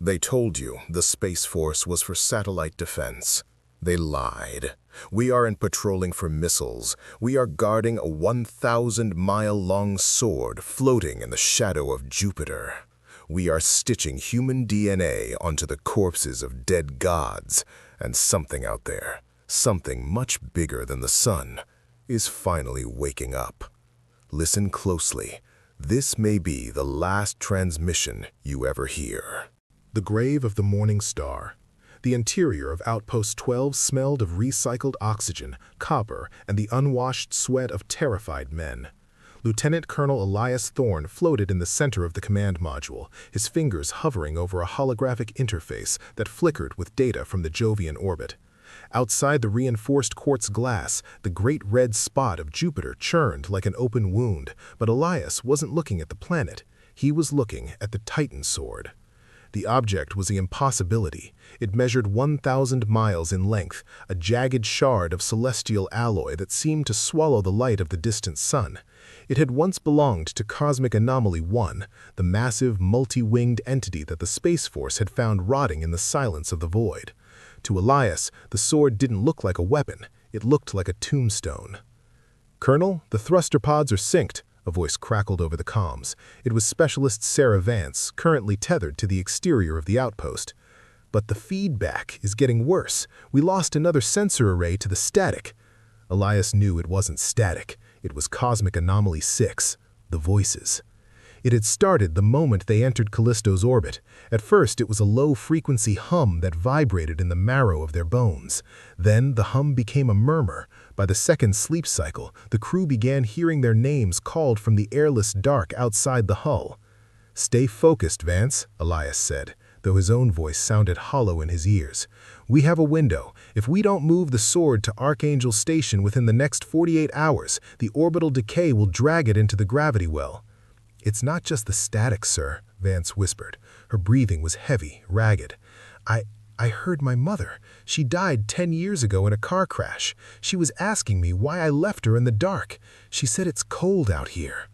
They told you the Space Force was for satellite defense. They lied. We aren't patrolling for missiles. We are guarding a 1,000-mile-long sword floating in the shadow of Jupiter. We are stitching human DNA onto the corpses of dead gods, and something out there, something much bigger than the sun, is finally waking up. Listen closely. This may be the last transmission you ever hear. The grave of the morning star. The interior of Outpost 12 smelled of recycled oxygen, copper, and the unwashed sweat of terrified men. Lieutenant Colonel Elias Thorne floated in the center of the command module, his fingers hovering over a holographic interface that flickered with data from the Jovian orbit. Outside the reinforced quartz glass, the great red spot of Jupiter churned like an open wound, but Elias wasn't looking at the planet. He was looking at the Titan sword. The object was the impossibility. It measured 1,000 miles in length, a jagged shard of celestial alloy that seemed to swallow the light of the distant sun. It had once belonged to Cosmic Anomaly 1, the massive, multi-winged entity that the Space Force had found rotting in the silence of the void. To Elias, the sword didn't look like a weapon. It looked like a tombstone. "Colonel, the thruster pods are synced," a voice crackled over the comms. It was Specialist Sarah Vance, currently tethered to the exterior of the outpost. "But the feedback is getting worse. We lost another sensor array to the static." Elias knew it wasn't static. It was Cosmic Anomaly 6, the voices. It had started the moment they entered Callisto's orbit. At first, it was a low-frequency hum that vibrated in the marrow of their bones. Then, the hum became a murmur. By the second sleep cycle, the crew began hearing their names called from the airless dark outside the hull. "Stay focused, Vance," Elias said, though his own voice sounded hollow in his ears. "We have a window. If we don't move the sword to Archangel Station within the next 48 hours, the orbital decay will drag it into the gravity well." "It's not just the static, sir," Vance whispered. Her breathing was heavy, ragged. I heard my mother. She died 10 years ago in a car crash. She was asking me why I left her in the dark. She said it's cold out here."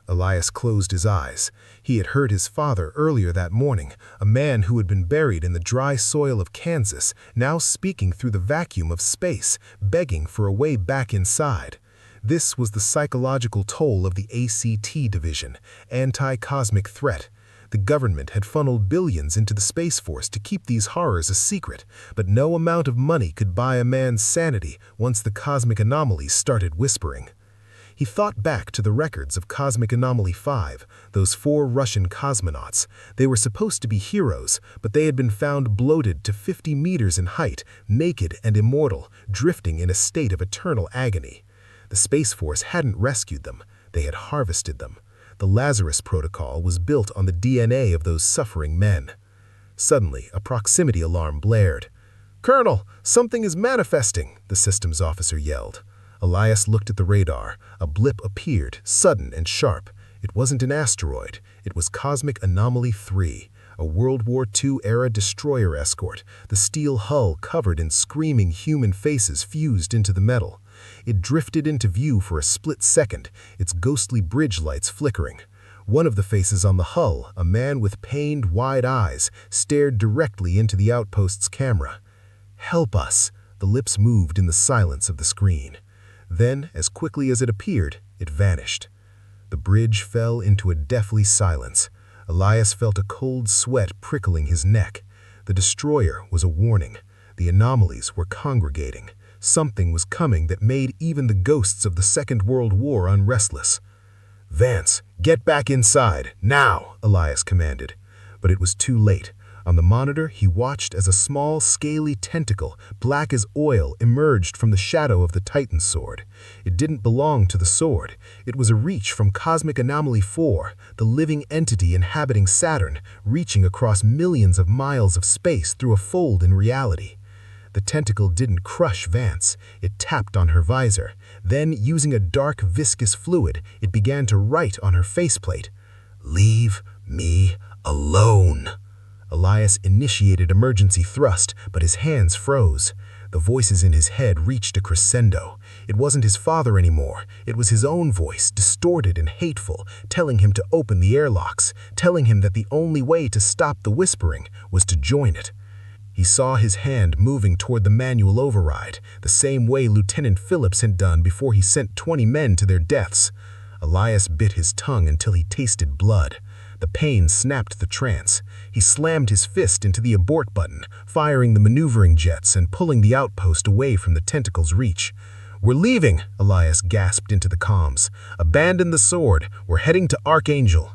Elias closed his eyes. He had heard his father earlier that morning, a man who had been buried in the dry soil of Kansas, now speaking through the vacuum of space, begging for a way back inside. This was the psychological toll of the ACT division, anti-cosmic threat. The government had funneled billions into the Space Force to keep these horrors a secret, but no amount of money could buy a man's sanity once the cosmic anomalies started whispering. He thought back to the records of Cosmic Anomaly 5, those 4 Russian cosmonauts. They were supposed to be heroes, but they had been found bloated to 50 meters in height, naked and immortal, drifting in a state of eternal agony. The Space Force hadn't rescued them. They had harvested them. The Lazarus Protocol was built on the DNA of those suffering men. Suddenly, a proximity alarm blared. "Colonel, something is manifesting," the systems officer yelled. Elias looked at the radar. A blip appeared, sudden and sharp. It wasn't an asteroid. It was Cosmic Anomaly 3, a World War II-era destroyer escort, the steel hull covered in screaming human faces fused into the metal. It drifted into view for a split second, its ghostly bridge lights flickering. One of the faces on the hull, a man with pained, wide eyes, stared directly into the outpost's camera. "Help us!" The lips moved in the silence of the screen. Then, as quickly as it appeared, it vanished. The bridge fell into a deathly silence. Elias felt a cold sweat prickling his neck. The destroyer was a warning. The anomalies were congregating. Something was coming that made even the ghosts of the Second World War unrestless. "Vance, get back inside, now!" Elias commanded. But it was too late. On the monitor, he watched as a small, scaly tentacle, black as oil, emerged from the shadow of the Titan sword. It didn't belong to the sword. It was a reach from Cosmic Anomaly 4, the living entity inhabiting Saturn, reaching across millions of miles of space through a fold in reality. The tentacle didn't crush Vance. It tapped on her visor. Then, using a dark, viscous fluid, it began to write on her faceplate. "Leave me alone." Elias initiated emergency thrust, but his hands froze. The voices in his head reached a crescendo. It wasn't his father anymore. It was his own voice, distorted and hateful, telling him to open the airlocks, telling him that the only way to stop the whispering was to join it. He saw his hand moving toward the manual override, the same way Lieutenant Phillips had done before he sent 20 men to their deaths. Elias bit his tongue until he tasted blood. The pain snapped the trance. He slammed his fist into the abort button, firing the maneuvering jets and pulling the outpost away from the tentacle's reach. "We're leaving," Elias gasped into the comms. "Abandon the sword. We're heading to Archangel."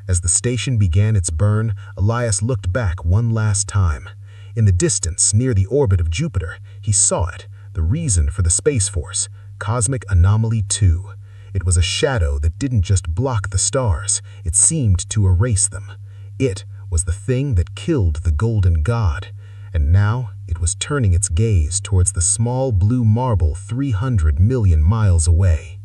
As the station began its burn, Elias looked back one last time. In the distance, near the orbit of Jupiter, he saw it, the reason for the Space Force, Cosmic Anomaly 2. It was a shadow that didn't just block the stars, it seemed to erase them. It was the thing that killed the Golden God, and now it was turning its gaze towards the small blue marble 300 million miles away.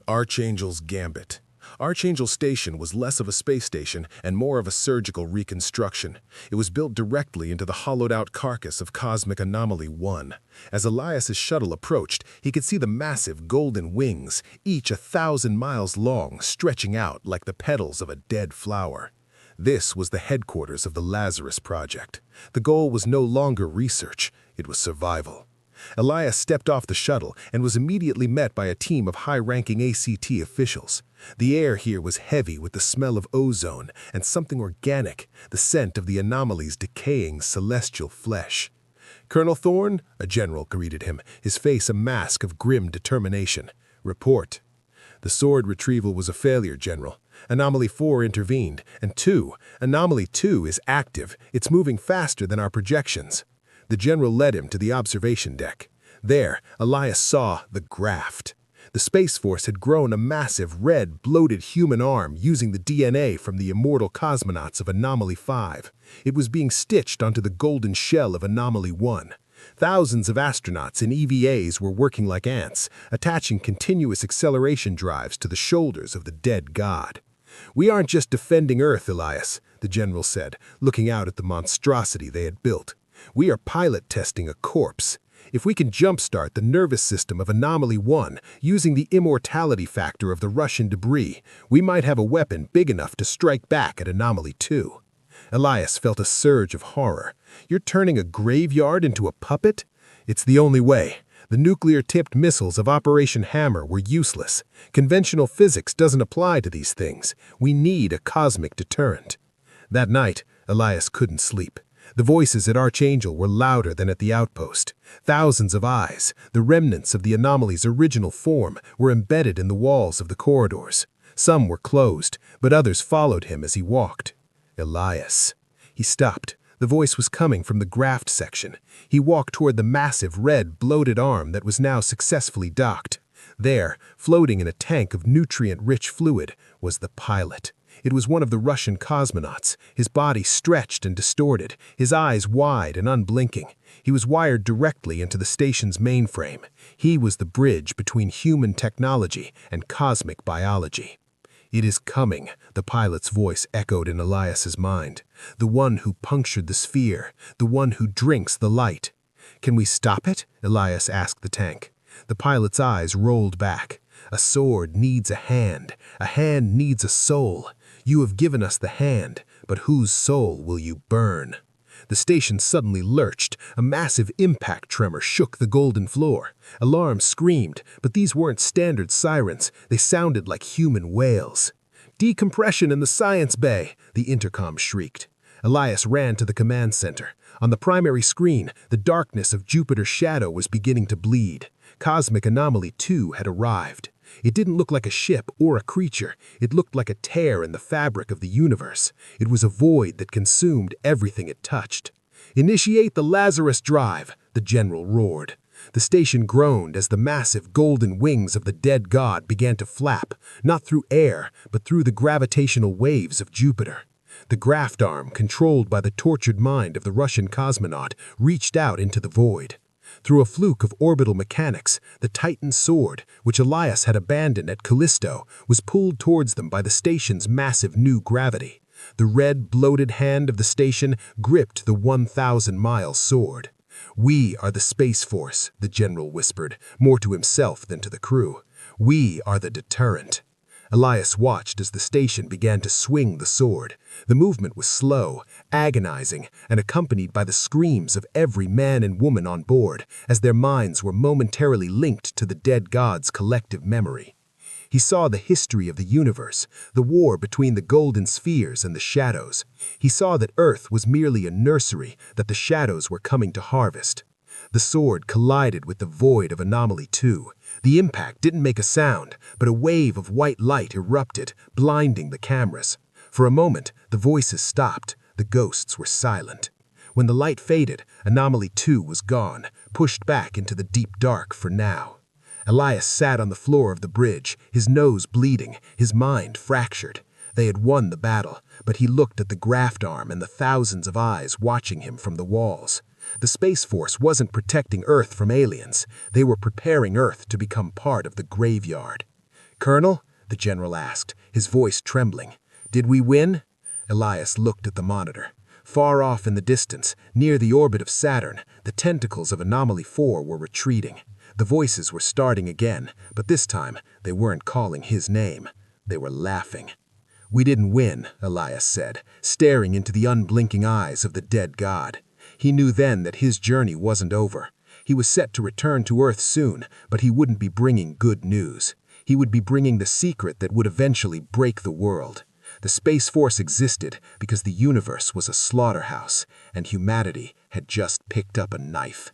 Archangel's Gambit. Archangel Station was less of a space station and more of a surgical reconstruction. It was built directly into the hollowed-out carcass of Cosmic Anomaly 1. As Elias's shuttle approached, he could see the massive golden wings, each 1,000 miles long, stretching out like the petals of a dead flower. This was the headquarters of the Lazarus Project. The goal was no longer research, it was survival. Elias stepped off the shuttle and was immediately met by a team of high-ranking ACT officials. The air here was heavy with the smell of ozone and something organic, the scent of the anomaly's decaying celestial flesh. "Colonel Thorne," a general greeted him, his face a mask of grim determination. "Report." "The sword retrieval was a failure, General. Anomaly 4 intervened, and Anomaly 2 is active. It's moving faster than our projections." The general led him to the observation deck. There, Elias saw the Graft. The Space Force had grown a massive, red, bloated human arm using the DNA from the immortal cosmonauts of Anomaly 5. It was being stitched onto the golden shell of Anomaly 1. Thousands of astronauts and EVAs were working like ants, attaching continuous acceleration drives to the shoulders of the dead god. "We aren't just defending Earth, Elias," the general said, looking out at the monstrosity they had built. "We are pilot testing a corpse. If we can jumpstart the nervous system of Anomaly 1 using the immortality factor of the Russian debris, we might have a weapon big enough to strike back at Anomaly 2. Elias felt a surge of horror. "You're turning a graveyard into a puppet?" "It's the only way. The nuclear-tipped missiles of Operation Hammer were useless. Conventional physics doesn't apply to these things. We need a cosmic deterrent." That night, Elias couldn't sleep. The voices at Archangel were louder than at the outpost. Thousands of eyes, the remnants of the anomaly's original form, were embedded in the walls of the corridors. Some were closed, but others followed him as he walked. "Elias." He stopped. The voice was coming from the Graft section. He walked toward the massive, red, bloated arm that was now successfully docked. There, floating in a tank of nutrient-rich fluid, was the pilot. It was one of the Russian cosmonauts, his body stretched and distorted, his eyes wide and unblinking. He was wired directly into the station's mainframe. He was the bridge between human technology and cosmic biology. "It is coming," the pilot's voice echoed in Elias's mind. "The one who punctured the sphere, the one who drinks the light." "Can we stop it?" Elias asked the tank. The pilot's eyes rolled back. "A sword needs a hand needs a soul. You have given us the hand, but whose soul will you burn?" The station suddenly lurched. A massive impact tremor shook the golden floor. Alarms screamed, but these weren't standard sirens. They sounded like human wails. "Decompression in the science bay," the intercom shrieked. Elias ran to the command center. On the primary screen, the darkness of Jupiter's shadow was beginning to bleed. Cosmic Anomaly 2 had arrived. It didn't look like a ship or a creature. It looked like a tear in the fabric of the universe. It was a void that consumed everything it touched. "Initiate the Lazarus drive," the general roared. The station groaned as the massive golden wings of the dead god began to flap, not through air, but through the gravitational waves of Jupiter. The Graft arm, controlled by the tortured mind of the Russian cosmonaut, reached out into the void. Through a fluke of orbital mechanics, the Titan sword, which Elias had abandoned at Callisto, was pulled towards them by the station's massive new gravity. The red, bloated hand of the station gripped the 1,000-mile sword. "We are the Space Force," the general whispered, more to himself than to the crew. "We are the deterrent." Elias watched as the station began to swing the sword. The movement was slow, agonizing, and accompanied by the screams of every man and woman on board, as their minds were momentarily linked to the dead god's collective memory. He saw the history of the universe, the war between the golden spheres and the shadows. He saw that Earth was merely a nursery that the shadows were coming to harvest. The sword collided with the void of Anomaly Two. The impact didn't make a sound, but a wave of white light erupted, blinding the cameras. For a moment, the voices stopped. The ghosts were silent. When the light faded, Anomaly Two was gone, pushed back into the deep dark for now. Elias sat on the floor of the bridge, his nose bleeding, his mind fractured. They had won the battle, but he looked at the Graft arm and the thousands of eyes watching him from the walls. The Space Force wasn't protecting Earth from aliens. They were preparing Earth to become part of the graveyard. "Colonel?" the general asked, his voice trembling. "Did we win?" Elias looked at the monitor. Far off in the distance, near the orbit of Saturn, the tentacles of Anomaly 4 were retreating. The voices were starting again, but this time they weren't calling his name. They were laughing. "We didn't win," Elias said, staring into the unblinking eyes of the dead god. He knew then that his journey wasn't over. He was set to return to Earth soon, but he wouldn't be bringing good news. He would be bringing the secret that would eventually break the world. The Space Force existed because the universe was a slaughterhouse, and humanity had just picked up a knife.